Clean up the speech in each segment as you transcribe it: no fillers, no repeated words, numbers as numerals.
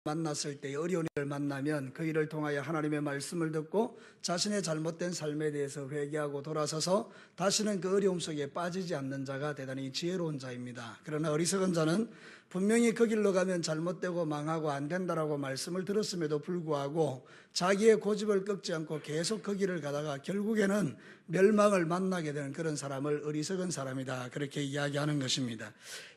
만났을 때 어려운 일을 만나면 그 일을 통하여 하나님의 말씀을 듣고 자신의 잘못된 삶에 대해서 회개하고 돌아서서 다시는 그 어려움 속에 빠지지 않는 자가 대단히 지혜로운 자입니다. 그러나 어리석은 자는 분명히 그 길로 가면 잘못되고 망하고 안 된다라고 말씀을 들었음에도 불구하고 자기의 고집을 꺾지 않고 계속 그 길을 가다가 결국에는 멸망을 만나게 되는 그런 사람을 어리석은 사람이다, 그렇게 이야기하는 것입니다.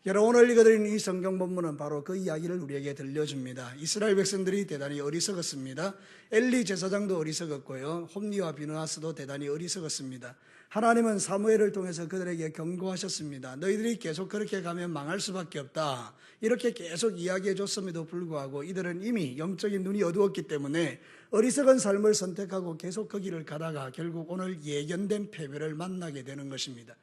여러분, 오늘 읽어드린 이 성경 본문은 바로 그 이야기를 우리에게 들려줍니다. 이스라엘 백성들이 대단히 어리석었습니다. 엘리 제사장도 어리석었고요, 홈리와 비느하스도 대단히 어리석었습니다. 하나님은 사무엘을 통해서 그들에게 경고하셨습니다. 너희들이 계속 그렇게 가면 망할 수밖에 없다, 이렇게 계속 이야기해 줬음에도 불구하고 이들은 이미 영적인 눈이 어두웠기 때문에 어리석은 삶을 선택하고 계속 그 길을 가다가 결국 오늘 예견된 패배를 만나게 되는 것입니다.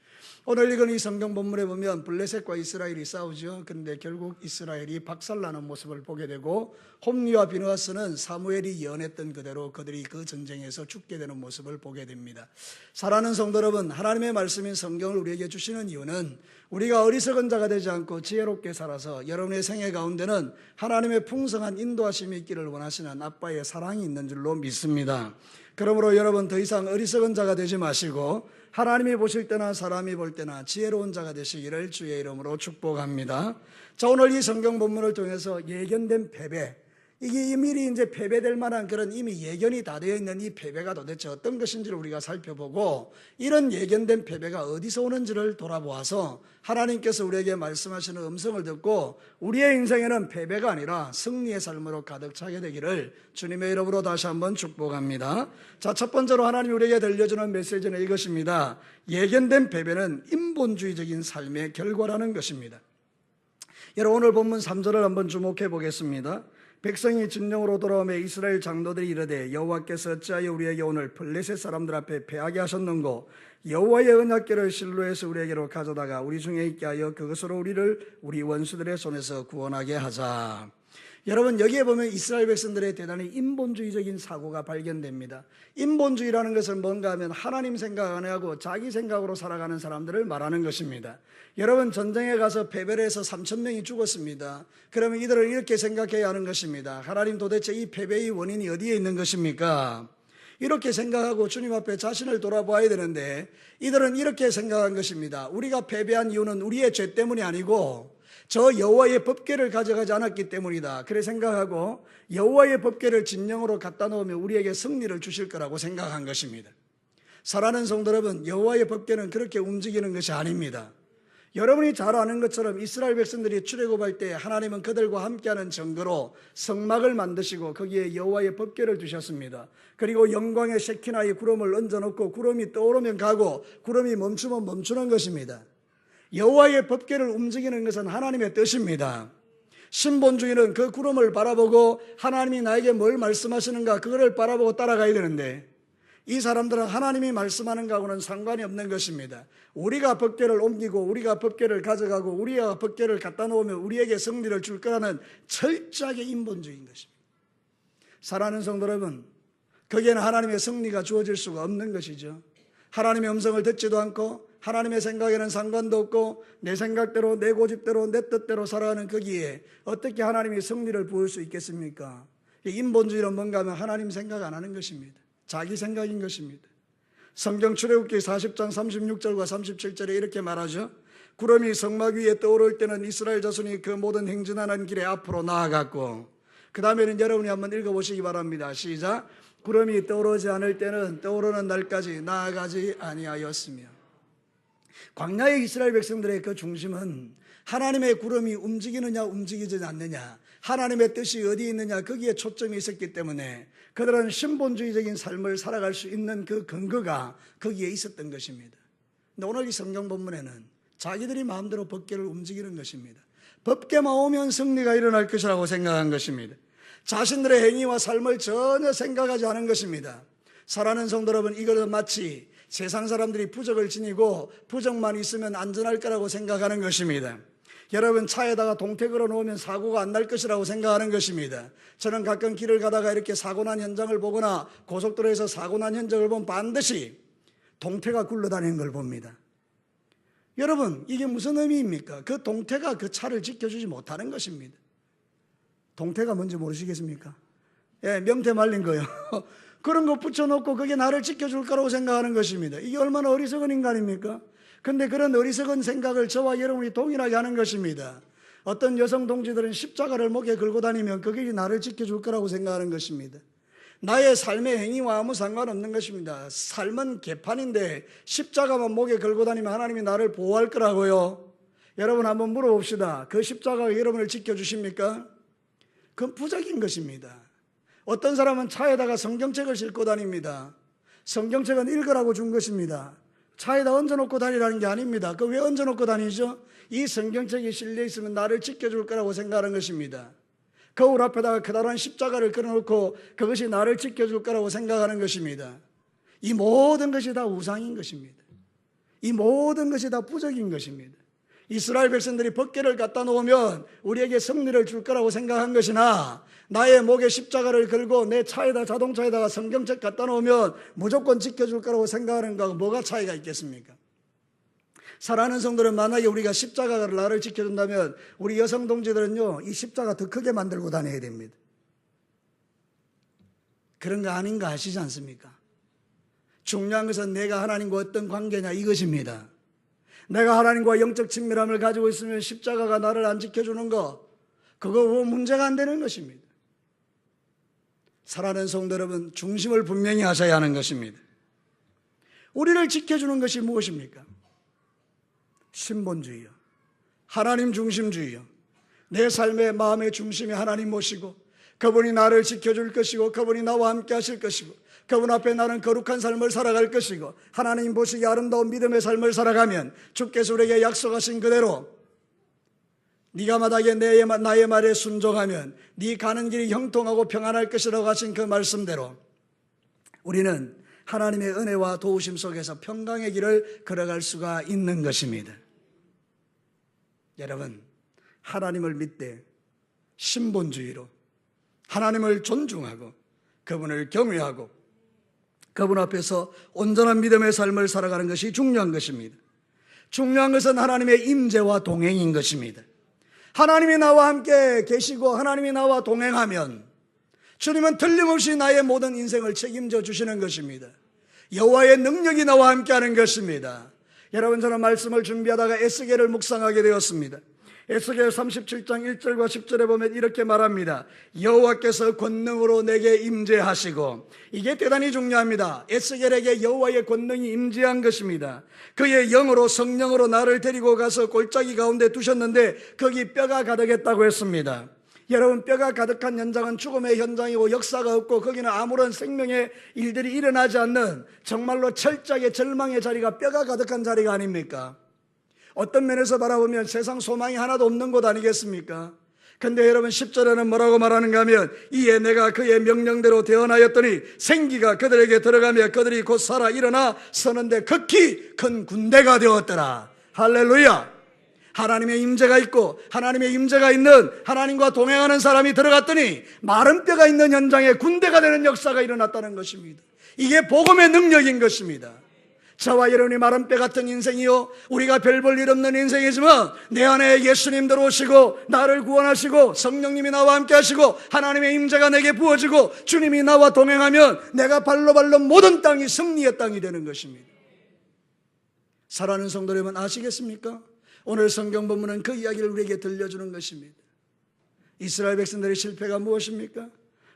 오늘 읽은 이 성경 본문에 보면 블레셋과 이스라엘이 싸우죠. 그런데 결국 이스라엘이 박살나는 모습을 보게 되고 홈리와 비느하스는 사무엘이 예언했던 그대로 그들이 그 전쟁에서 죽게 되는 모습을 보게 됩니다. 사랑하는 성도 여러분, 하나님의 말씀인 성경을 우리에게 주시는 이유는 우리가 어리석은 자가 되지 않고 지혜롭게 살아서 여러분의 생애 가운데는 하나님의 풍성한 인도하심이 있기를 원하시는 아빠의 사랑이 있는 줄로 믿습니다. 그러므로 여러분, 더 이상 어리석은 자가 되지 마시고 하나님이 보실 때나 사람이 볼 때나 지혜로운 자가 되시기를 주의 이름으로 축복합니다. 자, 오늘 이 성경 본문을 통해서 예견된 패배, 이게 미리 이제 패배될 만한 그런 이미 예견이 다 되어 있는 이 패배가 도대체 어떤 것인지를 우리가 살펴보고, 이런 예견된 패배가 어디서 오는지를 돌아보아서 하나님께서 우리에게 말씀하시는 음성을 듣고 우리의 인생에는 패배가 아니라 승리의 삶으로 가득 차게 되기를 주님의 이름으로 다시 한번 축복합니다. 자, 첫 번째로 하나님이 우리에게 들려주는 메시지는 이것입니다. 예견된 패배는 인본주의적인 삶의 결과라는 것입니다. 여러분, 오늘 본문 3절을 한번 주목해 보겠습니다. 백성이 진영으로 돌아오매 이스라엘 장로들이 이르되 여호와께서 어찌하여 우리에게 오늘 블레셋 사람들 앞에 패하게 하셨는고, 여호와의 언약궤를 실로에서 우리에게로 가져다가 우리 중에 있게 하여 그것으로 우리를 우리 원수들의 손에서 구원하게 하자. 여러분, 여기에 보면 이스라엘 백성들의 대단히 인본주의적인 사고가 발견됩니다. 인본주의라는 것은 뭔가 하면 하나님 생각 안 하고 자기 생각으로 살아가는 사람들을 말하는 것입니다. 여러분, 전쟁에 가서 패배를 해서 3,000명이 죽었습니다. 그러면 이들은 이렇게 생각해야 하는 것입니다. 하나님, 도대체 이 패배의 원인이 어디에 있는 것입니까? 이렇게 생각하고 주님 앞에 자신을 돌아봐야 되는데, 이들은 이렇게 생각한 것입니다. 우리가 패배한 이유는 우리의 죄 때문이 아니고 저 여호와의 법궤를 가져가지 않았기 때문이다, 그래 생각하고 여호와의 법궤를 진영으로 갖다 놓으면 우리에게 승리를 주실 거라고 생각한 것입니다. 사랑하는 성도 여러분, 여호와의 법궤는 그렇게 움직이는 것이 아닙니다. 여러분이 잘 아는 것처럼 이스라엘 백성들이 출애굽할 때 하나님은 그들과 함께하는 증거로 성막을 만드시고 거기에 여호와의 법궤를 두셨습니다. 그리고 영광의 셰키나의 구름을 얹어놓고 구름이 떠오르면 가고 구름이 멈추면 멈추는 것입니다. 여호와의 법궤를 움직이는 것은 하나님의 뜻입니다. 신본주의는 그 구름을 바라보고 하나님이 나에게 뭘 말씀하시는가 그거를 바라보고 따라가야 되는데, 이 사람들은 하나님이 말씀하는 것하고는 상관이 없는 것입니다. 우리가 법궤를 옮기고 우리가 법궤를 가져가고 우리가 법궤를 갖다 놓으면 우리에게 승리를 줄 거라는 철저하게 인본주의인 것입니다. 사랑하는 성도 여러분, 거기에는 하나님의 승리가 주어질 수가 없는 것이죠. 하나님의 음성을 듣지도 않고 하나님의 생각에는 상관도 없고 내 생각대로 내 고집대로 내 뜻대로 살아가는 거기에 어떻게 하나님이 승리를 부을 수 있겠습니까? 인본주의는 뭔가 하면 하나님 생각 안 하는 것입니다. 자기 생각인 것입니다. 성경 출애굽기 40장 36절과 37절에 이렇게 말하죠. 구름이 성막 위에 떠오를 때는 이스라엘 자손이 그 모든 행진하는 길에 앞으로 나아갔고, 그 다음에는 여러분이 한번 읽어보시기 바랍니다. 시작. 구름이 떠오르지 않을 때는 떠오르는 날까지 나아가지 아니하였으며. 광야의 이스라엘 백성들의 그 중심은 하나님의 구름이 움직이느냐 움직이지 않느냐, 하나님의 뜻이 어디에 있느냐 거기에 초점이 있었기 때문에 그들은 신본주의적인 삶을 살아갈 수 있는 그 근거가 거기에 있었던 것입니다. 근데 오늘 이 성경 본문에는 자기들이 마음대로 법궤를 움직이는 것입니다. 법궤만 오면 승리가 일어날 것이라고 생각한 것입니다. 자신들의 행위와 삶을 전혀 생각하지 않은 것입니다. 사랑하는 성도 여러분, 이것은 마치 세상 사람들이 부적을 지니고 부적만 있으면 안전할 거라고 생각하는 것입니다. 여러분, 차에다가 동태 걸어 놓으면 사고가 안 날 것이라고 생각하는 것입니다. 저는 가끔 길을 가다가 이렇게 사고 난 현장을 보거나 고속도로에서 사고 난 현장을 보면 반드시 동태가 굴러다니는 걸 봅니다. 여러분, 이게 무슨 의미입니까? 그 동태가 그 차를 지켜주지 못하는 것입니다. 동태가 뭔지 모르시겠습니까? 예, 명태 말린 거요. 그런 거 붙여놓고 그게 나를 지켜줄 거라고 생각하는 것입니다. 이게 얼마나 어리석은 인간입니까? 근데 그런 어리석은 생각을 저와 여러분이 동일하게 하는 것입니다. 어떤 여성 동지들은 십자가를 목에 걸고 다니면 그게 나를 지켜줄 거라고 생각하는 것입니다. 나의 삶의 행위와 아무 상관없는 것입니다. 삶은 개판인데 십자가만 목에 걸고 다니면 하나님이 나를 보호할 거라고요? 여러분 한번 물어봅시다. 그 십자가가 여러분을 지켜주십니까? 그건 부적인 것입니다. 어떤 사람은 차에다가 성경책을 싣고 다닙니다. 성경책은 읽으라고 준 것입니다. 차에다 얹어놓고 다니라는 게 아닙니다. 그 왜 얹어놓고 다니죠? 이 성경책이 실려 있으면 나를 지켜줄 거라고 생각하는 것입니다. 거울 앞에다가 커다란 십자가를 걸어놓고 그것이 나를 지켜줄 거라고 생각하는 것입니다. 이 모든 것이 다 우상인 것입니다. 이 모든 것이 다 부적인 것입니다. 이스라엘 백성들이 법궤를 갖다 놓으면 우리에게 승리를 줄 거라고 생각한 것이나 나의 목에 십자가를 걸고 내 차에다 자동차에다가 성경책 갖다 놓으면 무조건 지켜줄 거라고 생각하는 거하고 뭐가 차이가 있겠습니까? 사랑하는 성도는 만약에 우리가 십자가가 나를 지켜준다면 우리 여성 동지들은요 이 십자가 더 크게 만들고 다녀야 됩니다. 그런 거 아닌 거 아시지 않습니까? 중요한 것은 내가 하나님과 어떤 관계냐 이것입니다. 내가 하나님과 영적 친밀함을 가지고 있으면 십자가가 나를 안 지켜주는 거 그거 문제가 안 되는 것입니다. 사랑하는 성도 여러분, 중심을 분명히 하셔야 하는 것입니다. 우리를 지켜주는 것이 무엇입니까? 신본주의요, 하나님 중심주의요. 내 삶의 마음의 중심이 하나님 모시고 그분이 나를 지켜줄 것이고 그분이 나와 함께 하실 것이고 그분 앞에 나는 거룩한 삶을 살아갈 것이고 하나님 보시기에 아름다운 믿음의 삶을 살아가면 주께서 우리에게 약속하신 그대로 네가 마다하게 나의 말에 순종하면 네 가는 길이 형통하고 평안할 것이라고 하신 그 말씀대로 우리는 하나님의 은혜와 도우심 속에서 평강의 길을 걸어갈 수가 있는 것입니다. 여러분, 하나님을 믿되 신본주의로 하나님을 존중하고 그분을 경외하고 그분 앞에서 온전한 믿음의 삶을 살아가는 것이 중요한 것입니다. 중요한 것은 하나님의 임재와 동행인 것입니다. 하나님이 나와 함께 계시고 하나님이 나와 동행하면 주님은 틀림없이 나의 모든 인생을 책임져 주시는 것입니다. 여호와의 능력이 나와 함께하는 것입니다. 여러분, 저는 말씀을 준비하다가 에스겔을 묵상하게 되었습니다. 에스겔 37장 1절과 10절에 보면 이렇게 말합니다. 여호와께서 권능으로 내게 임재하시고, 이게 대단히 중요합니다. 에스겔에게 여호와의 권능이 임재한 것입니다. 그의 영으로 성령으로 나를 데리고 가서 골짜기 가운데 두셨는데 거기 뼈가 가득했다고 했습니다. 여러분, 뼈가 가득한 현장은 죽음의 현장이고 역사가 없고 거기는 아무런 생명의 일들이 일어나지 않는 정말로 철저하게 절망의 자리가 뼈가 가득한 자리가 아닙니까? 어떤 면에서 바라보면 세상 소망이 하나도 없는 곳 아니겠습니까? 근데 여러분 10절에는 뭐라고 말하는가 하면 이에 내가 그의 명령대로 대언하였더니 생기가 그들에게 들어가며 그들이 곧 살아 일어나 서는데 극히 큰 군대가 되었더라. 할렐루야. 하나님의 임재가 있고 하나님의 임재가 있는 하나님과 동행하는 사람이 들어갔더니 마른 뼈가 있는 현장에 군대가 되는 역사가 일어났다는 것입니다. 이게 복음의 능력인 것입니다. 저와 여러분이 마른 뼈 같은 인생이요, 우리가 별 볼 일 없는 인생이지만 내 안에 예수님 들어오시고 나를 구원하시고 성령님이 나와 함께 하시고 하나님의 임재가 내게 부어지고 주님이 나와 동행하면 내가 발로 모든 땅이 승리의 땅이 되는 것입니다. 사랑하는 성도 여러분, 아시겠습니까? 오늘 성경 본문은 그 이야기를 우리에게 들려주는 것입니다. 이스라엘 백성들의 실패가 무엇입니까?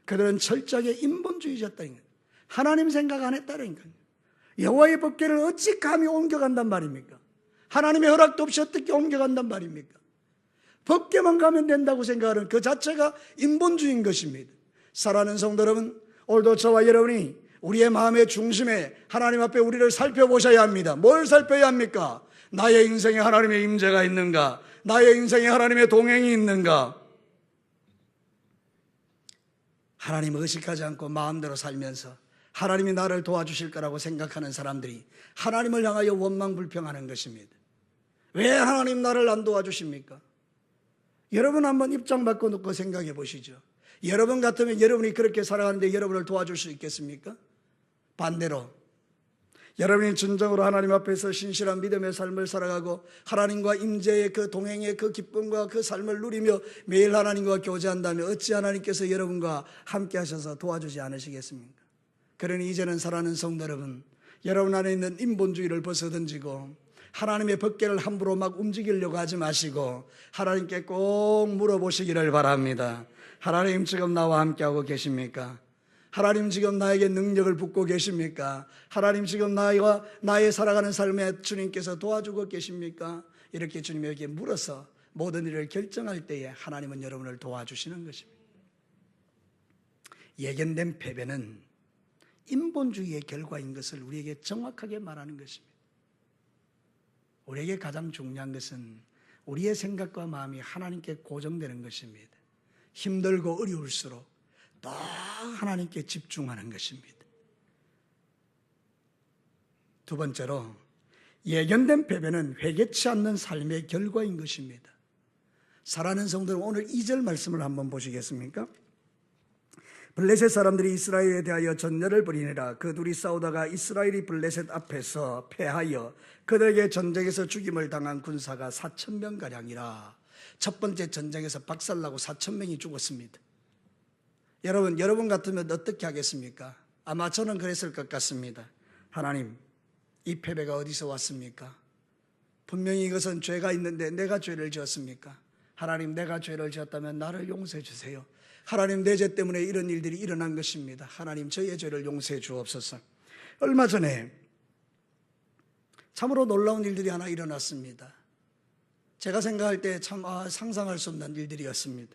그들은 철저하게 인본주의자였다는 거예요. 하나님 생각 안 했다는 거예요. 여호와의 법궤를 어찌 감히 옮겨간단 말입니까? 하나님의 허락도 없이 어떻게 옮겨간단 말입니까? 법궤만 가면 된다고 생각하는 그 자체가 인본주의인 것입니다. 사랑하는 성도 여러분, 오늘도 저와 여러분이 우리의 마음의 중심에 하나님 앞에 우리를 살펴보셔야 합니다. 뭘 살펴야 합니까? 나의 인생에 하나님의 임재가 있는가? 나의 인생에 하나님의 동행이 있는가? 하나님을 의식하지 않고 마음대로 살면서 하나님이 나를 도와주실 거라고 생각하는 사람들이 하나님을 향하여 원망불평하는 것입니다. 왜 하나님 나를 안 도와주십니까? 여러분 한번 입장 바꿔놓고 생각해 보시죠. 여러분 같으면 여러분이 그렇게 살아가는데 여러분을 도와줄 수 있겠습니까? 반대로 여러분이 진정으로 하나님 앞에서 신실한 믿음의 삶을 살아가고 하나님과 임재의 그 동행의 그 기쁨과 그 삶을 누리며 매일 하나님과 교제한다면 어찌 하나님께서 여러분과 함께 하셔서 도와주지 않으시겠습니까? 그러니 이제는 사랑하는 성도 여러분, 여러분 안에 있는 인본주의를 벗어던지고 하나님의 법궤를 함부로 막 움직이려고 하지 마시고 하나님께 꼭 물어보시기를 바랍니다. 하나님, 지금 나와 함께하고 계십니까? 하나님, 지금 나에게 능력을 붓고 계십니까? 하나님, 지금 나의 살아가는 삶에 주님께서 도와주고 계십니까? 이렇게 주님에게 물어서 모든 일을 결정할 때에 하나님은 여러분을 도와주시는 것입니다. 예견된 패배는 인본주의의 결과인 것을 우리에게 정확하게 말하는 것입니다. 우리에게 가장 중요한 것은 우리의 생각과 마음이 하나님께 고정되는 것입니다. 힘들고 어려울수록 더 하나님께 집중하는 것입니다. 두 번째로, 예견된 패배는 회개치 않는 삶의 결과인 것입니다. 사랑하는 성도들, 오늘 2절 말씀을 한번 보시겠습니까? 블레셋 사람들이 이스라엘에 대하여 전열을 벌이니라. 그 둘이 싸우다가 이스라엘이 블레셋 앞에서 패하여 그들에게 전쟁에서 죽임을 당한 군사가 4,000명가량이라. 첫 번째 전쟁에서 박살나고 4,000명이 죽었습니다. 여러분 같으면 어떻게 하겠습니까? 아마 저는 그랬을 것 같습니다. 하나님, 이 패배가 어디서 왔습니까? 분명히 이것은 죄가 있는데 내가 죄를 지었습니까? 하나님, 내가 죄를 지었다면 나를 용서해 주세요. 하나님, 내 죄 때문에 이런 일들이 일어난 것입니다. 하나님, 저의 죄를 용서해 주옵소서. 얼마 전에 참으로 놀라운 일들이 하나 일어났습니다. 제가 생각할 때 참 상상할 수 없는 일들이었습니다.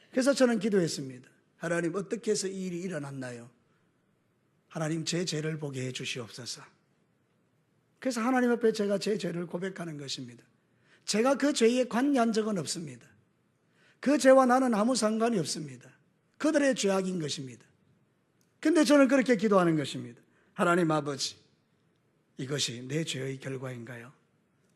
그래서 저는 기도했습니다. 하나님, 어떻게 해서 이 일이 일어났나요? 하나님, 제 죄를 보게 해 주시옵소서. 그래서 하나님 앞에 제가 제 죄를 고백하는 것입니다. 제가 그 죄에 관여한 적은 없습니다. 그 죄와 나는 아무 상관이 없습니다. 그들의 죄악인 것입니다. 근데 저는 그렇게 기도하는 것입니다. 하나님 아버지, 이것이 내 죄의 결과인가요?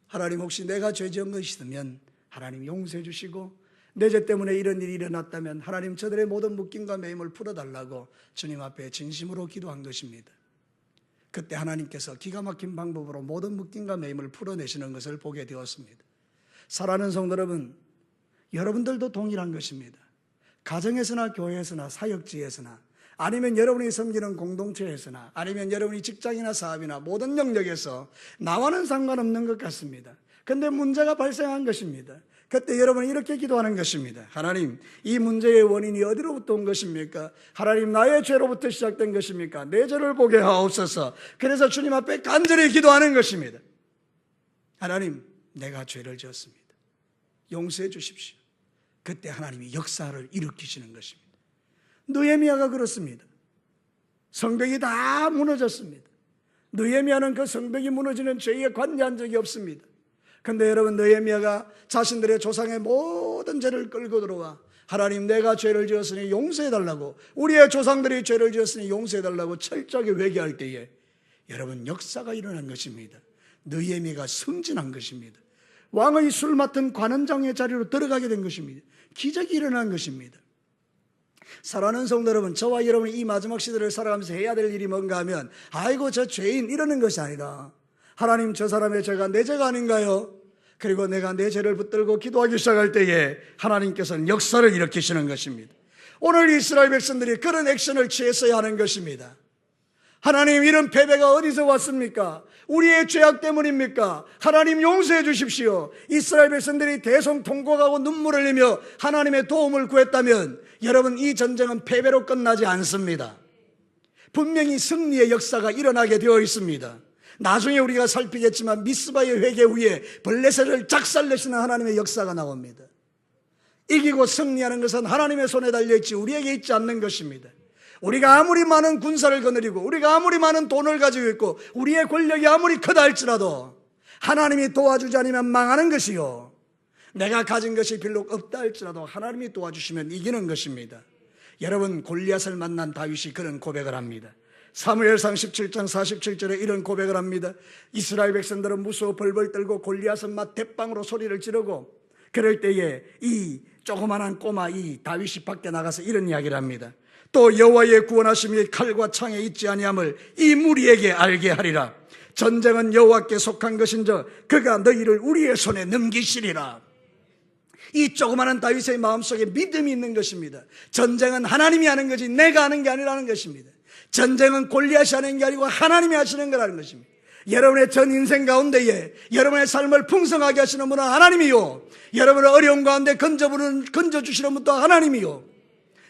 하나님, 혹시 내가 죄 지은 것이 있으면 하나님 용서해 주시고, 내 죄 때문에 이런 일이 일어났다면 하나님, 저들의 모든 묶임과 매임을 풀어달라고 주님 앞에 진심으로 기도한 것입니다. 그때 하나님께서 기가 막힌 방법으로 모든 묶임과 매임을 풀어내시는 것을 보게 되었습니다. 사랑하는 성도 여러분, 여러분들도 동일한 것입니다. 가정에서나 교회에서나 사역지에서나 아니면 여러분이 섬기는 공동체에서나 아니면 여러분이 직장이나 사업이나 모든 영역에서 나와는 상관없는 것 같습니다. 그런데 문제가 발생한 것입니다. 그때 여러분은 이렇게 기도하는 것입니다. 하나님, 이 문제의 원인이 어디로부터 온 것입니까? 하나님, 나의 죄로부터 시작된 것입니까? 내 죄를 보게 하옵소서. 그래서 주님 앞에 간절히 기도하는 것입니다. 하나님, 내가 죄를 지었습니다. 용서해 주십시오. 그때 하나님이 역사를 일으키시는 것입니다. 느헤미야가 그렇습니다. 성벽이 다 무너졌습니다. 느헤미야는 그 성벽이 무너지는 죄에 관여한 적이 없습니다. 그런데 여러분, 느헤미야가 자신들의 조상의 모든 죄를 끌고 들어와 하나님, 내가 죄를 지었으니 용서해달라고, 우리의 조상들이 죄를 지었으니 용서해달라고 철저하게 회개할 때에 여러분, 역사가 일어난 것입니다. 느헤미야가 승진한 것입니다. 왕의 술 맡은 관원장의 자리로 들어가게 된 것입니다. 기적이 일어난 것입니다. 사랑하는 성도 여러분, 저와 여러분이 이 마지막 시대를 살아가면서 해야 될 일이 뭔가 하면, 아이고 저 죄인, 이러는 것이 아니라 하나님, 저 사람의 죄가 내 죄가 아닌가요? 그리고 내가 내 죄를 붙들고 기도하기 시작할 때에 하나님께서는 역사를 일으키시는 것입니다. 오늘 이스라엘 백성들이 그런 액션을 취했어야 하는 것입니다. 하나님, 이런 패배가 어디서 왔습니까? 우리의 죄악 때문입니까? 하나님, 용서해 주십시오. 이스라엘 백성들이 대성통곡하고 눈물을 흘리며 하나님의 도움을 구했다면 여러분, 이 전쟁은 패배로 끝나지 않습니다. 분명히 승리의 역사가 일어나게 되어 있습니다. 나중에 우리가 살피겠지만 미스바의 회개 후에 블레셋을 작살내시는 하나님의 역사가 나옵니다. 이기고 승리하는 것은 하나님의 손에 달려있지 우리에게 있지 않는 것입니다. 우리가 아무리 많은 군사를 거느리고 우리가 아무리 많은 돈을 가지고 있고 우리의 권력이 아무리 크다 할지라도 하나님이 도와주지 않으면 망하는 것이요, 내가 가진 것이 별로 없다 할지라도 하나님이 도와주시면 이기는 것입니다. 여러분, 골리앗을 만난 다윗이 그런 고백을 합니다. 사무엘상 17장 47절에 이런 고백을 합니다. 이스라엘 백성들은 무서워 벌벌 떨고 골리앗은 막 대빵으로 소리를 지르고, 그럴 때에 이 조그만한 꼬마 이 다윗이 밖에 나가서 이런 이야기를 합니다. 또 여호와의 구원하심이 칼과 창에 있지 아니함을 이 무리에게 알게 하리라. 전쟁은 여호와께 속한 것인즉 그가 너희를 우리의 손에 넘기시리라. 이 조그마한 다윗의 마음속에 믿음이 있는 것입니다. 전쟁은 하나님이 하는 거지 내가 하는 게 아니라는 것입니다. 전쟁은 골리앗이 하는 게 아니고 하나님이 하시는 거라는 것입니다. 여러분의 전 인생 가운데에 여러분의 삶을 풍성하게 하시는 분은 하나님이요, 여러분의 어려움 가운데 건져주시는 분도 하나님이요,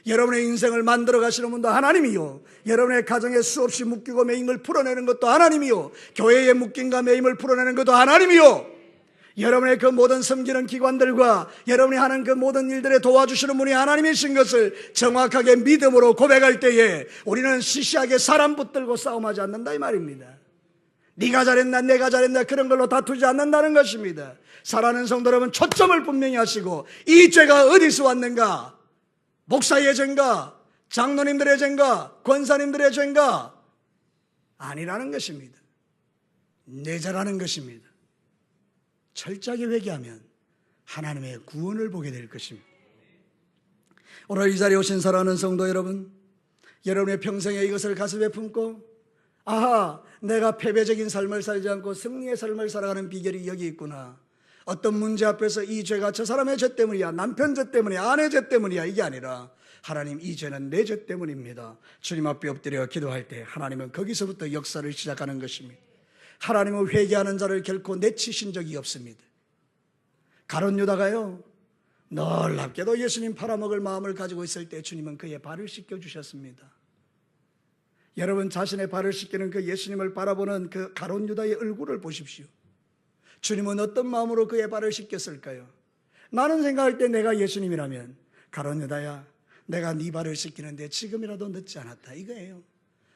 여러분의 인생을 만들어 가시는 분도 하나님이요, 여러분의 가정에 수없이 묶이고 매임을 풀어내는 것도 하나님이요, 교회에 묶임과 매임을 풀어내는 것도 하나님이요, 여러분의 그 모든 섬기는 기관들과 여러분이 하는 그 모든 일들에 도와주시는 분이 하나님이신 것을 정확하게 믿음으로 고백할 때에 우리는 시시하게 사람 붙들고 싸움하지 않는다 이 말입니다. 네가 잘했나 내가 잘했나 그런 걸로 다투지 않는다는 것입니다. 사랑하는 성도 여러분, 초점을 분명히 하시고 이 죄가 어디서 왔는가? 목사의 죄인가? 장로님들의 죄인가? 권사님들의 죄인가? 아니라는 것입니다. 내 죄라는 것입니다. 철저하게 회개하면 하나님의 구원을 보게 될 것입니다. 오늘 이 자리에 오신 사랑하는 성도 여러분, 여러분의 평생에 이것을 가슴에 품고 아하, 내가 패배적인 삶을 살지 않고 승리의 삶을 살아가는 비결이 여기 있구나. 어떤 문제 앞에서 이 죄가 저 사람의 죄 때문이야, 남편 죄 때문이야, 아내 죄 때문이야, 이게 아니라 하나님 이 죄는 내 죄 때문입니다. 주님 앞에 엎드려 기도할 때 하나님은 거기서부터 역사를 시작하는 것입니다. 하나님은 회개하는 자를 결코 내치신 적이 없습니다. 가룟 유다가요, 놀랍게도 예수님 팔아먹을 마음을 가지고 있을 때 주님은 그의 발을 씻겨주셨습니다. 여러분 자신의 발을 씻기는 그 예수님을 바라보는 그 가룟 유다의 얼굴을 보십시오. 주님은 어떤 마음으로 그의 발을 씻겼을까요? 나는 생각할 때 내가 예수님이라면 가룟 유다야, 내가 네 발을 씻기는데 지금이라도 늦지 않았다 이거예요.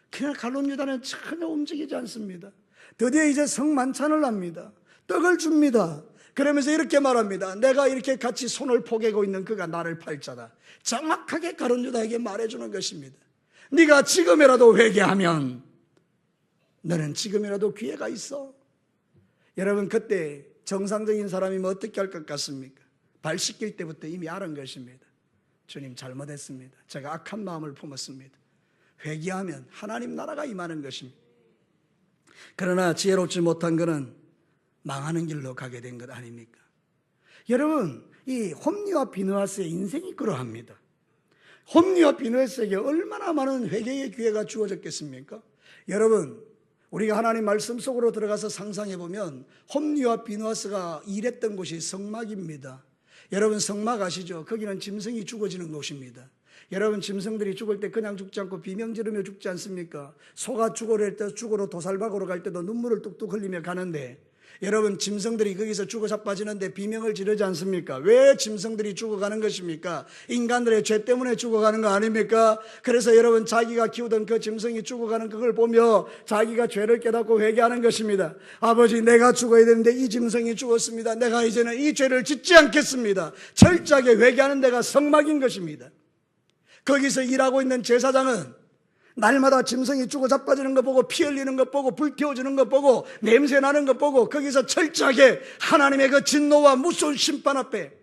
그냥 가룟 유다는 전혀 움직이지 않습니다. 드디어 이제 성만찬을 합니다. 떡을 줍니다. 그러면서 이렇게 말합니다. 내가 이렇게 같이 손을 포개고 있는 그가 나를 팔 자다. 정확하게 가룟 유다에게 말해주는 것입니다. 네가 지금이라도 회개하면 너는 지금이라도 기회가 있어. 여러분 그때 정상적인 사람이면 어떻게 할 것 같습니까? 발 씻길 때부터 이미 알은 것입니다. 주님 잘못했습니다. 제가 악한 마음을 품었습니다. 회개하면 하나님 나라가 임하는 것입니다. 그러나 지혜롭지 못한 그는 망하는 길로 가게 된 것 아닙니까? 여러분 이 홈리와 비느하스의 인생이 그러합니다. 홈리와 비느하스에게 얼마나 많은 회개의 기회가 주어졌겠습니까? 여러분 우리가 하나님 말씀 속으로 들어가서 상상해 보면 홈리와 비느하스가 일했던 곳이 성막입니다. 여러분 성막 아시죠? 거기는 짐승이 죽어지는 곳입니다. 여러분 짐승들이 죽을 때 그냥 죽지 않고 비명 지르며 죽지 않습니까? 소가 죽어갈 때 죽으러 도살박으러 갈 때도 눈물을 뚝뚝 흘리며 가는데 여러분 짐승들이 거기서 죽어 자빠지는데 비명을 지르지 않습니까? 왜 짐승들이 죽어가는 것입니까? 인간들의 죄 때문에 죽어가는 거 아닙니까? 그래서 여러분 자기가 키우던 그 짐승이 죽어가는 그걸 보며 자기가 죄를 깨닫고 회개하는 것입니다. 아버지 내가 죽어야 되는데 이 짐승이 죽었습니다. 내가 이제는 이 죄를 짓지 않겠습니다. 철저하게 회개하는 데가 성막인 것입니다. 거기서 일하고 있는 제사장은 날마다 짐승이 죽어 자빠지는 것 보고 피 흘리는 것 보고 불 태워지는 것 보고 냄새 나는 것 보고 거기서 철저하게 하나님의 그 진노와 무서운 심판 앞에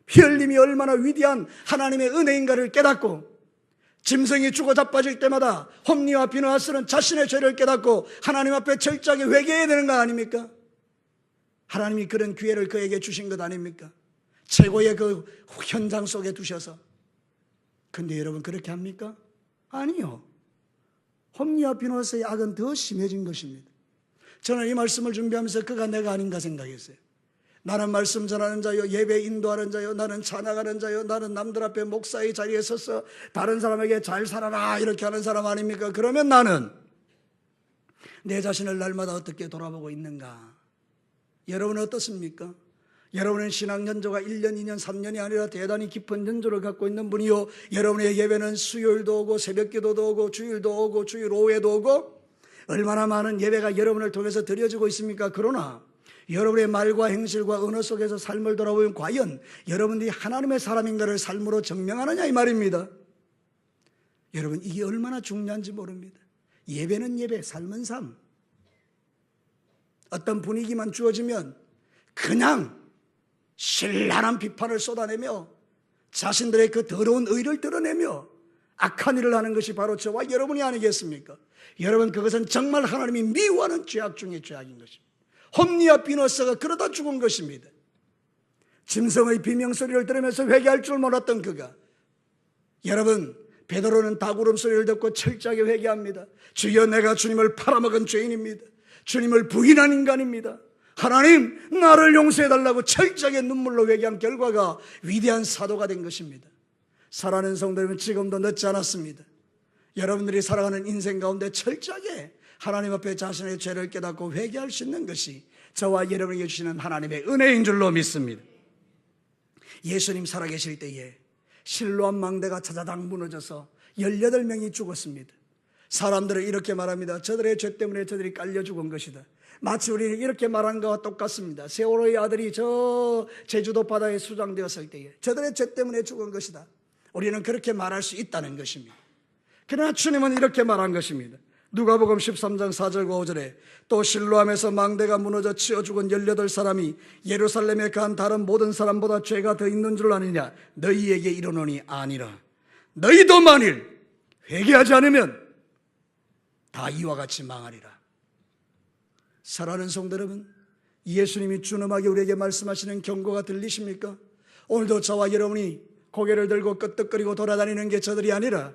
피 흘림이 얼마나 위대한 하나님의 은혜인가를 깨닫고 짐승이 죽어 자빠질 때마다 홈리와 비느하스는 자신의 죄를 깨닫고 하나님 앞에 철저하게 회개해야 되는 거 아닙니까? 하나님이 그런 기회를 그에게 주신 것 아닙니까? 최고의 그 현장 속에 두셔서. 근데 여러분 그렇게 합니까? 아니요. 홈리와 비느하스의 악은 더 심해진 것입니다. 저는 이 말씀을 준비하면서 그가 내가 아닌가 생각했어요. 나는 말씀 전하는 자요, 예배 인도하는 자요, 나는 찬양하는 자요, 나는 남들 앞에 목사의 자리에 서서 다른 사람에게 잘 살아라 이렇게 하는 사람 아닙니까? 그러면 나는 내 자신을 날마다 어떻게 돌아보고 있는가? 여러분은 어떻습니까? 여러분은 신앙 연조가 1년, 2년, 3년이 아니라 대단히 깊은 연조를 갖고 있는 분이요, 여러분의 예배는 수요일도 오고 새벽기도도 오고 주일도 오고 주일 오후에도 오고 얼마나 많은 예배가 여러분을 통해서 드려지고 있습니까? 그러나 여러분의 말과 행실과 언어 속에서 삶을 돌아보면 과연 여러분들이 하나님의 사람인가를 삶으로 증명하느냐 이 말입니다. 여러분 이게 얼마나 중요한지 모릅니다. 예배는 예배, 삶은 삶. 어떤 분위기만 주어지면 그냥 신랄한 비판을 쏟아내며 자신들의 그 더러운 의를 드러내며 악한 일을 하는 것이 바로 저와 여러분이 아니겠습니까? 여러분, 그것은 정말 하나님이 미워하는 죄악 중의 죄악인 것입니다. 홈리와 비너스가 그러다 죽은 것입니다. 짐승의 비명소리를 들으면서 회개할 줄 몰랐던 그가, 여러분, 베드로는 닭울음 소리를 듣고 철저하게 회개합니다. 주여, 내가 주님을 팔아먹은 죄인입니다. 주님을 부인한 인간입니다. 하나님, 나를 용서해달라고 철저하게 눈물로 회개한 결과가 위대한 사도가 된 것입니다. 사랑하는 성도 여러분, 지금도 늦지 않았습니다. 여러분들이 살아가는 인생 가운데 철저하게 하나님 앞에 자신의 죄를 깨닫고 회개할 수 있는 것이 저와 여러분에게 주시는 하나님의 은혜인 줄로 믿습니다. 예수님 살아계실 때에 실로암 망대가 차자당 무너져서 18명이 죽었습니다. 사람들은 이렇게 말합니다. 저들의 죄 때문에 저들이 깔려 죽은 것이다. 마치 우리는 이렇게 말한 것과 똑같습니다. 세월호의 아들이 저 제주도 바다에 수장되었을 때에 저들의 죄 때문에 죽은 것이다. 우리는 그렇게 말할 수 있다는 것입니다. 그러나 주님은 이렇게 말한 것입니다. 누가복음 13장 4절과 5절에 또 실로암에서 망대가 무너져 치어 죽은 18사람이 예루살렘에 간 다른 모든 사람보다 죄가 더 있는 줄 아느냐? 너희에게 이르노니 아니라. 너희도 만일 회개하지 않으면 다 이와 같이 망하리라. 사랑하는 성도 여러분, 예수님이 준엄하게 우리에게 말씀하시는 경고가 들리십니까? 오늘도 저와 여러분이 고개를 들고 끄떡거리고 돌아다니는 게 저들이 아니라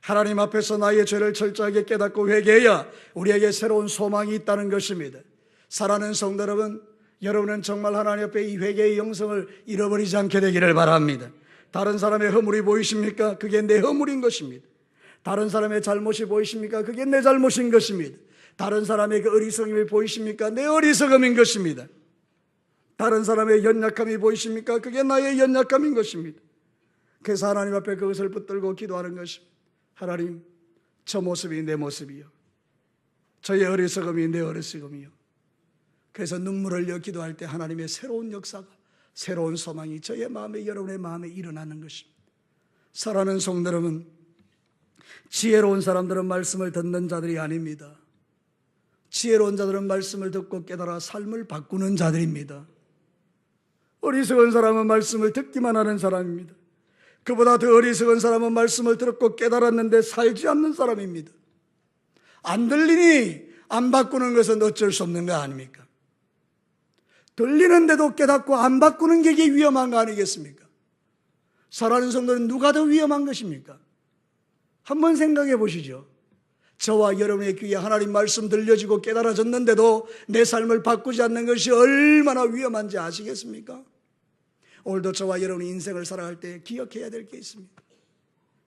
하나님 앞에서 나의 죄를 철저하게 깨닫고 회개해야 우리에게 새로운 소망이 있다는 것입니다. 사랑하는 성도 여러분, 여러분은 정말 하나님 앞에 이 회개의 영성을 잃어버리지 않게 되기를 바랍니다. 다른 사람의 허물이 보이십니까? 그게 내 허물인 것입니다. 다른 사람의 잘못이 보이십니까? 그게 내 잘못인 것입니다. 다른 사람의 그 어리석음이 보이십니까? 내 어리석음인 것입니다. 다른 사람의 연약함이 보이십니까? 그게 나의 연약함인 것입니다. 그래서 하나님 앞에 그것을 붙들고 기도하는 것입니다. 하나님, 저 모습이 내 모습이요, 저의 어리석음이 내 어리석음이요. 그래서 눈물을 흘려 기도할 때 하나님의 새로운 역사가, 새로운 소망이 저의 마음에, 여러분의 마음에 일어나는 것입니다. 사랑하는 성도 여러분, 지혜로운 사람들은 말씀을 듣는 자들이 아닙니다. 지혜로운 자들은 말씀을 듣고 깨달아 삶을 바꾸는 자들입니다. 어리석은 사람은 말씀을 듣기만 하는 사람입니다. 그보다 더 어리석은 사람은 말씀을 들었고 깨달았는데 살지 않는 사람입니다. 안 들리니 안 바꾸는 것은 어쩔 수 없는 거 아닙니까? 들리는데도 깨닫고 안 바꾸는 게 이게 위험한 거 아니겠습니까? 사랑하는 성도는 누가 더 위험한 것입니까? 한번 생각해 보시죠. 저와 여러분의 귀에 하나님 말씀 들려지고 깨달아졌는데도 내 삶을 바꾸지 않는 것이 얼마나 위험한지 아시겠습니까? 오늘도 저와 여러분이 인생을 살아갈 때 기억해야 될 게 있습니다.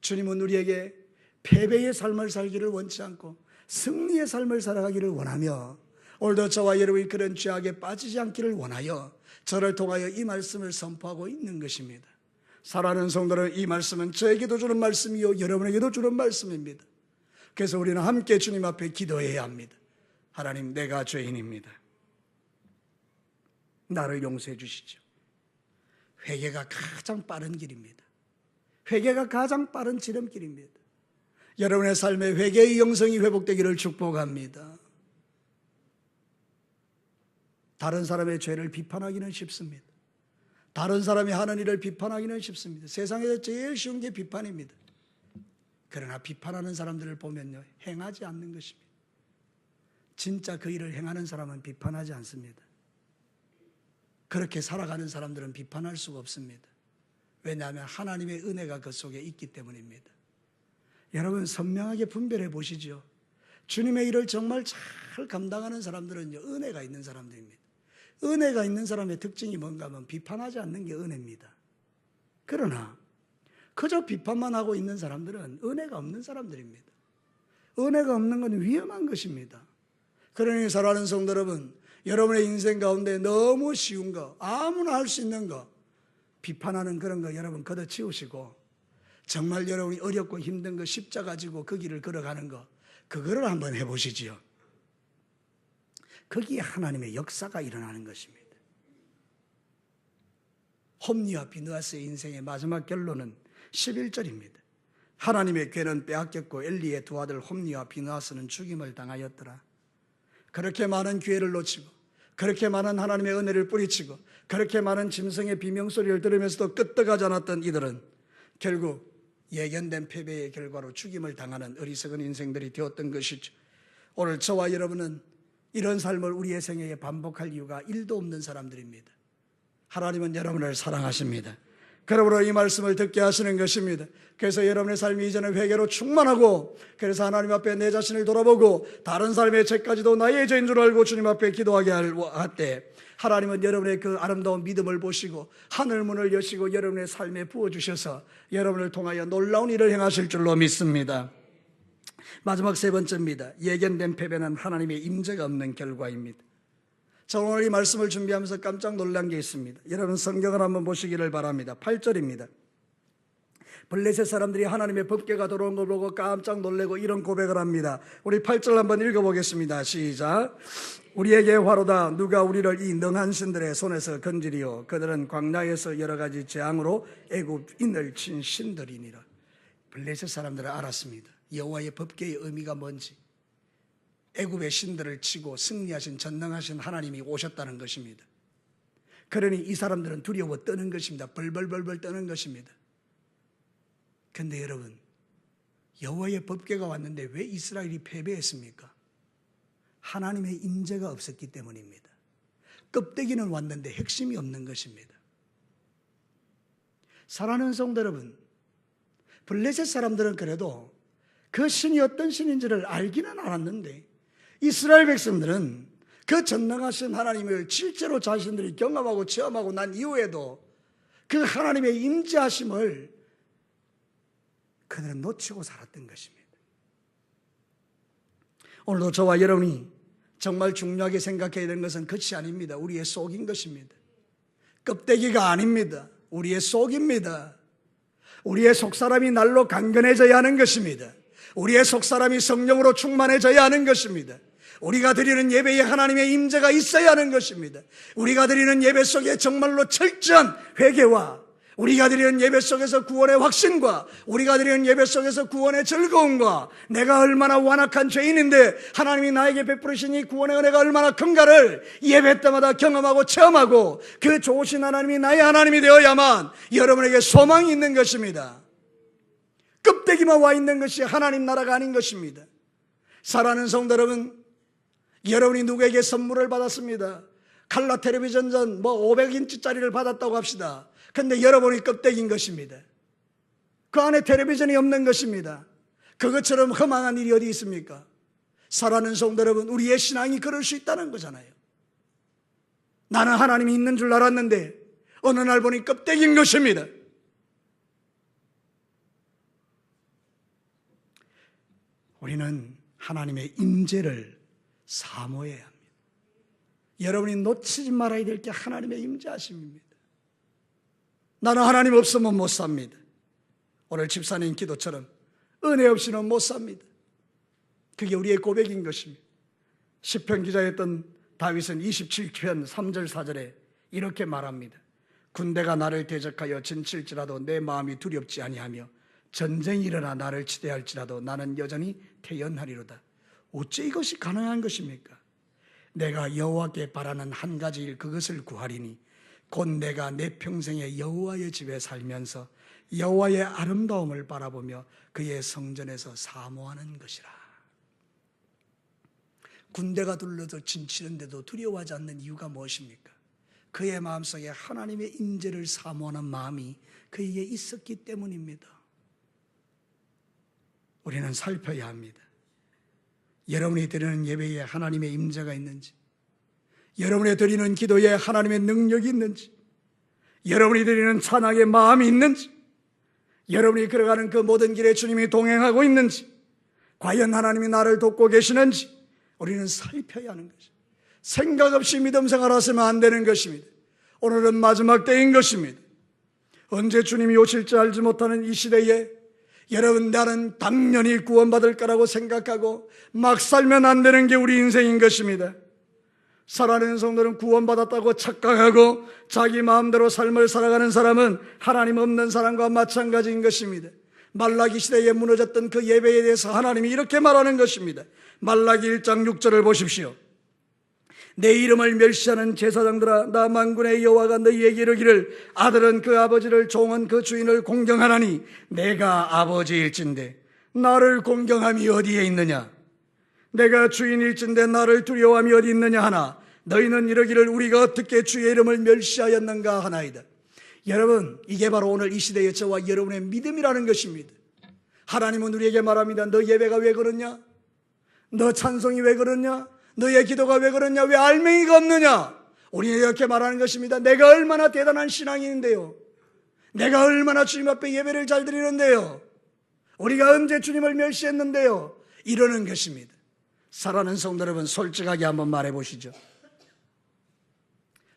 주님은 우리에게 패배의 삶을 살기를 원치 않고 승리의 삶을 살아가기를 원하며, 오늘도 저와 여러분이 그런 죄악에 빠지지 않기를 원하여 저를 통하여 이 말씀을 선포하고 있는 것입니다. 사랑하는 성도는, 이 말씀은 저에게도 주는 말씀이요 여러분에게도 주는 말씀입니다. 그래서 우리는 함께 주님 앞에 기도해야 합니다. 하나님, 내가 죄인입니다. 나를 용서해 주시죠. 회개가 가장 빠른 길입니다. 회개가 가장 빠른 지름길입니다. 여러분의 삶에 회개의 영성이 회복되기를 축복합니다. 다른 사람의 죄를 비판하기는 쉽습니다. 다른 사람이 하는 일을 비판하기는 쉽습니다. 세상에서 제일 쉬운 게 비판입니다. 그러나 비판하는 사람들을 보면요, 행하지 않는 것입니다. 진짜 그 일을 행하는 사람은 비판하지 않습니다. 그렇게 살아가는 사람들은 비판할 수가 없습니다. 왜냐하면 하나님의 은혜가 그 속에 있기 때문입니다. 여러분, 선명하게 분별해 보시죠. 주님의 일을 정말 잘 감당하는 사람들은요, 은혜가 있는 사람들입니다. 은혜가 있는 사람의 특징이 뭔가 하면 비판하지 않는 게 은혜입니다. 그러나 그저 비판만 하고 있는 사람들은 은혜가 없는 사람들입니다. 은혜가 없는 건 위험한 것입니다. 그러니 사랑하는 성도 여러분, 여러분의 인생 가운데 너무 쉬운 거, 아무나 할 수 있는 거, 비판하는 그런 거 여러분 걷어치우시고, 정말 여러분이 어렵고 힘든 거 십자가 지고 그 길을 걸어가는 거, 그거를 한번 해보시지요. 거기에 하나님의 역사가 일어나는 것입니다. 홈리와 비느하스의 인생의 마지막 결론은 11절입니다. 하나님의 괴는 빼앗겼고 엘리의 두 아들 홈리와 비느하스는 죽임을 당하였더라. 그렇게 많은 기회를 놓치고 그렇게 많은 하나님의 은혜를 뿌리치고 그렇게 많은 짐승의 비명소리를 들으면서도 끄떡하지 않았던 이들은 결국 예견된 패배의 결과로 죽임을 당하는 어리석은 인생들이 되었던 것이죠. 오늘 저와 여러분은 이런 삶을 우리의 생애에 반복할 이유가 1도 없는 사람들입니다. 하나님은 여러분을 사랑하십니다. 그러므로 이 말씀을 듣게 하시는 것입니다. 그래서 여러분의 삶이 이제는 회개로 충만하고, 그래서 하나님 앞에 내 자신을 돌아보고 다른 삶의 죄까지도 나의 죄인 줄 알고 주님 앞에 기도하게 할 때 하나님은 여러분의 그 아름다운 믿음을 보시고 하늘문을 여시고 여러분의 삶에 부어주셔서 여러분을 통하여 놀라운 일을 행하실 줄로 믿습니다. 마지막 세 번째입니다. 예견된 패배는 하나님의 임재가 없는 결과입니다. 자, 오늘 이 말씀을 준비하면서 깜짝 놀란 게 있습니다. 여러분 성경을 한번 보시기를 바랍니다. 8절입니다. 블레셋 사람들이 하나님의 법궤가 들어온 걸 보고 깜짝 놀래고 이런 고백을 합니다. 우리 8절 한번 읽어보겠습니다. 시작. 우리에게 화로다. 누가 우리를 이 능한 신들의 손에서 건지리요. 그들은 광야에서 여러 가지 재앙으로 애굽인을 친 신들이니라. 블레셋 사람들은 알았습니다. 여호와의 법궤의 의미가 뭔지, 애굽의 신들을 치고 승리하신 전능하신 하나님이 오셨다는 것입니다. 그러니 이 사람들은 두려워 떠는 것입니다. 벌벌벌벌 떠는 것입니다. 그런데 여러분, 여호와의 법궤가 왔는데 왜 이스라엘이 패배했습니까? 하나님의 임재가 없었기 때문입니다. 껍데기는 왔는데 핵심이 없는 것입니다. 사랑하는 성도 여러분, 블레셋 사람들은 그래도 그 신이 어떤 신인지를 알기는 알았는데 이스라엘 백성들은 그 전능하신 하나님을 실제로 자신들이 경험하고 체험하고 난 이후에도 그 하나님의 임재하심을 그들은 놓치고 살았던 것입니다. 오늘도 저와 여러분이 정말 중요하게 생각해야 되는 것은 겉이 아닙니다. 우리의 속인 것입니다. 껍데기가 아닙니다. 우리의 속입니다. 우리의 속사람이 날로 강건해져야 하는 것입니다. 우리의 속사람이 성령으로 충만해져야 하는 것입니다. 우리가 드리는 예배에 하나님의 임재가 있어야 하는 것입니다. 우리가 드리는 예배 속에 정말로 철저한 회개와 우리가 드리는 예배 속에서 구원의 확신과 우리가 드리는 예배 속에서 구원의 즐거움과 내가 얼마나 완악한 죄인인데 하나님이 나에게 베푸시는 이 구원의 은혜가 얼마나 큰가를 예배 때마다 경험하고 체험하고 그 좋으신 하나님이 나의 하나님이 되어야만 여러분에게 소망이 있는 것입니다. 껍데기만 와 있는 것이 하나님 나라가 아닌 것입니다. 사랑하는 성도 여러분, 여러분이 누구에게 선물을 받았습니다. 칼라 텔레비전 전 500인치짜리를 받았다고 합시다. 근데 여러분이 껍데기인 것입니다. 그 안에 텔레비전이 없는 것입니다. 그것처럼 허망한 일이 어디 있습니까? 사랑하는 성도 여러분, 우리의 신앙이 그럴 수 있다는 거잖아요. 나는 하나님이 있는 줄 알았는데 어느 날 보니 껍데기인 것입니다. 우리는 하나님의 임재를 사모해야 합니다. 여러분이 놓치지 말아야 될 게 하나님의 임재하심입니다. 나는 하나님 없으면 못 삽니다. 오늘 집사님 기도처럼 은혜 없이는 못 삽니다. 그게 우리의 고백인 것입니다. 시편 기자였던 다윗은 27편 3절 4절에 이렇게 말합니다. 군대가 나를 대적하여 진칠지라도 내 마음이 두렵지 아니하며 전쟁이 일어나 나를 치대할지라도 나는 여전히 태연하리로다. 어째 이것이 가능한 것입니까? 내가 여호와께 바라는 한 가지 일, 그것을 구하리니 곧 내가 내 평생에 여호와의 집에 살면서 여호와의 아름다움을 바라보며 그의 성전에서 사모하는 것이라. 군대가 둘러서 진치는데도 두려워하지 않는 이유가 무엇입니까? 그의 마음속에 하나님의 임재를 사모하는 마음이 그에게 있었기 때문입니다. 우리는 살펴야 합니다. 여러분이 드리는 예배에 하나님의 임재가 있는지, 여러분이 드리는 기도에 하나님의 능력이 있는지, 여러분이 드리는 찬양의 마음이 있는지, 여러분이 걸어가는 그 모든 길에 주님이 동행하고 있는지, 과연 하나님이 나를 돕고 계시는지 우리는 살펴야 하는 것입니다. 생각 없이 믿음 생활하시면 안 되는 것입니다. 오늘은 마지막 때인 것입니다. 언제 주님이 오실지 알지 못하는 이 시대에 여러분, 나는 당연히 구원받을 거라고 생각하고 막 살면 안 되는 게 우리 인생인 것입니다. 사랑하는 성도는 구원받았다고 착각하고 자기 마음대로 삶을 살아가는 사람은 하나님 없는 사람과 마찬가지인 것입니다. 말라기 시대에 무너졌던 그 예배에 대해서 하나님이 이렇게 말하는 것입니다. 말라기 1장 6절을 보십시오. 내 이름을 멸시하는 제사장들아, 나 만군의 여호와가 너희에게 이르기를 아들은 그 아버지를 종은 그 주인을 공경하나니 내가 아버지일진데 나를 공경함이 어디에 있느냐? 내가 주인일진데 나를 두려워함이 어디 있느냐 하나 너희는 이르기를 우리가 어떻게 주의 이름을 멸시하였는가 하나이다. 여러분, 이게 바로 오늘 이 시대의 저와 여러분의 믿음이라는 것입니다. 하나님은 우리에게 말합니다. 너 예배가 왜 그러냐? 너 찬송이 왜 그러냐? 너의 기도가 왜 그러냐? 왜 알맹이가 없느냐? 우리는 이렇게 말하는 것입니다. 내가 얼마나 대단한 신앙인데요, 내가 얼마나 주님 앞에 예배를 잘 드리는데요, 우리가 언제 주님을 멸시했는데요, 이러는 것입니다. 사랑하는 성도 여러분, 솔직하게 한번 말해보시죠.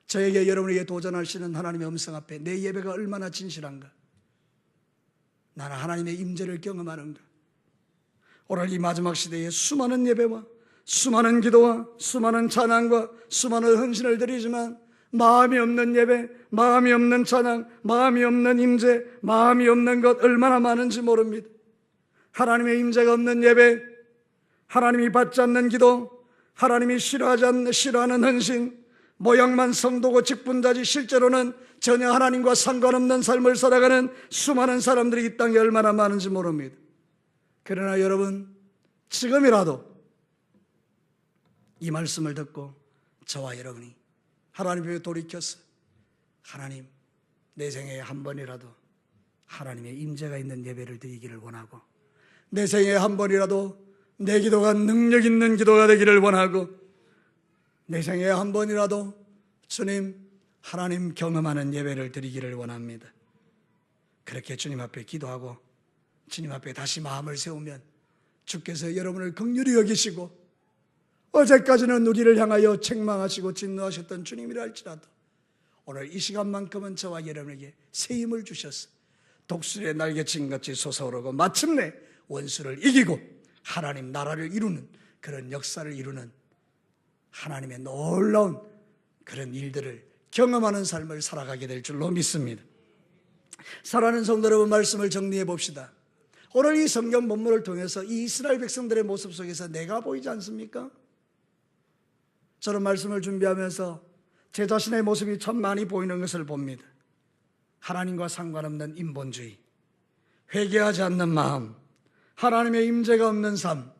저에게, 여러분에게 도전하시는 하나님의 음성 앞에 내 예배가 얼마나 진실한가? 나는 하나님의 임재를 경험하는가? 오늘 이 마지막 시대에 수많은 예배와 수많은 기도와 수많은 찬양과 수많은 헌신을 드리지만 마음이 없는 예배, 마음이 없는 찬양, 마음이 없는 임재, 마음이 없는 것 얼마나 많은지 모릅니다. 하나님의 임재가 없는 예배, 하나님이 받지 않는 기도, 하나님이 싫어하는 헌신, 모양만 성도고 직분자지 실제로는 전혀 하나님과 상관없는 삶을 살아가는 수많은 사람들이 이 땅에 얼마나 많은지 모릅니다. 그러나 여러분, 지금이라도 이 말씀을 듣고 저와 여러분이 하나님께 돌이켜서 하나님, 내 생애에 한 번이라도 하나님의 임재가 있는 예배를 드리기를 원하고, 내 생애에 한 번이라도 내 기도가 능력 있는 기도가 되기를 원하고, 내 생애에 한 번이라도 주님, 하나님 경험하는 예배를 드리기를 원합니다. 그렇게 주님 앞에 기도하고 주님 앞에 다시 마음을 세우면 주께서 여러분을 긍휼히 여기시고, 어제까지는 우리를 향하여 책망하시고 진노하셨던 주님이라 할지라도 오늘 이 시간만큼은 저와 여러분에게 새 힘을 주셔서 독수리의 날개친 같이 솟아오르고 마침내 원수를 이기고 하나님 나라를 이루는 그런 역사를 이루는 하나님의 놀라운 그런 일들을 경험하는 삶을 살아가게 될 줄로 믿습니다. 사랑하는 성도 여러분, 말씀을 정리해 봅시다. 오늘 이 성경 본문을 통해서 이 이스라엘 백성들의 모습 속에서 내가 보이지 않습니까? 저는 말씀을 준비하면서 제 자신의 모습이 참 많이 보이는 것을 봅니다. 하나님과 상관없는 인본주의, 회개하지 않는 마음, 하나님의 임재가 없는 삶,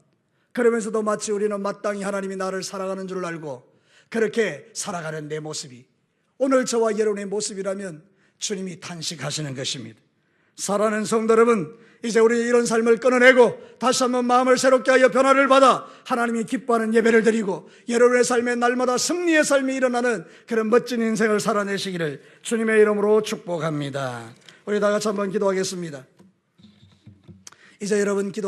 그러면서도 마치 우리는 마땅히 하나님이 나를 사랑하는 줄 알고 그렇게 살아가는 내 모습이 오늘 저와 여러분의 모습이라면 주님이 탄식하시는 것입니다. 사랑하는 성도 여러분, 이제 우리 이런 삶을 끊어내고 다시 한번 마음을 새롭게 하여 변화를 받아 하나님이 기뻐하는 예배를 드리고 여러분의 삶에 날마다 승리의 삶이 일어나는 그런 멋진 인생을 살아내시기를 주님의 이름으로 축복합니다. 우리 다 같이 한번 기도하겠습니다. 이제 여러분 기도